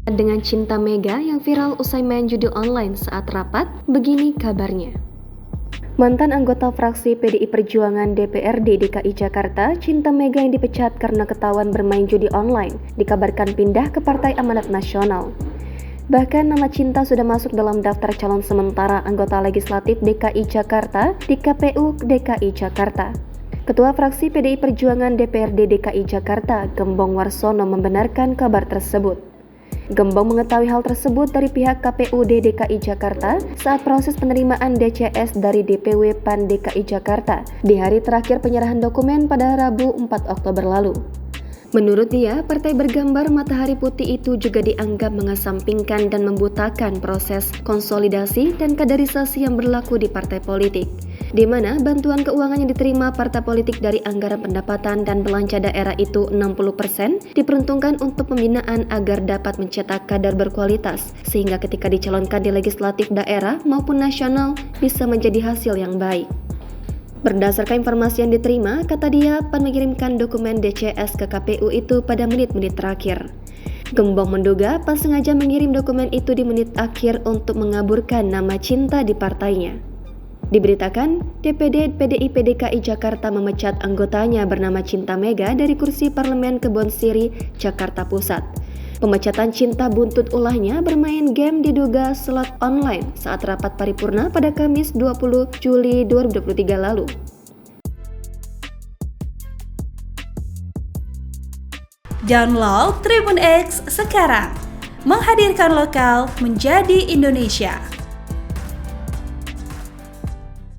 Dengan Cinta Mega yang viral usai main judi online saat rapat, begini kabarnya. Mantan anggota fraksi PDI Perjuangan DPRD DKI Jakarta, Cinta Mega yang dipecat karena ketahuan bermain judi online, dikabarkan pindah ke Partai Amanat Nasional. Bahkan nama Cinta sudah masuk dalam daftar calon sementara anggota legislatif DKI Jakarta di KPU DKI Jakarta. Ketua fraksi PDI Perjuangan DPRD DKI Jakarta, Gembong Warsono membenarkan kabar tersebut. Gembong mengetahui hal tersebut dari pihak KPUD DKI Jakarta saat proses penerimaan DCS dari DPW PAN DKI Jakarta di hari terakhir penyerahan dokumen pada Rabu 4 Oktober lalu. Menurut dia, partai bergambar matahari putih itu juga dianggap mengesampingkan dan membutakan proses konsolidasi dan kaderisasi yang berlaku di partai politik, di mana bantuan keuangan yang diterima partai politik dari anggaran pendapatan dan belanja daerah itu 60% diperuntukkan untuk pembinaan agar dapat mencetak kader berkualitas, sehingga ketika dicalonkan di legislatif daerah maupun nasional bisa menjadi hasil yang baik. Berdasarkan informasi yang diterima, kata dia, PAN mengirimkan dokumen DCS ke KPU itu pada menit-menit terakhir. Gembong menduga PAN sengaja mengirim dokumen itu di menit akhir untuk mengaburkan nama Cinta di partainya. Diberitakan, DPD PDIP DKI Jakarta memecat anggotanya bernama Cinta Mega dari kursi Parlemen Kebonsiri, Jakarta Pusat. Pemecatan Cinta buntut ulahnya bermain game diduga slot online saat rapat paripurna pada Kamis 20 Juli 2023 lalu. Download Tribun X sekarang, menghadirkan lokal menjadi Indonesia.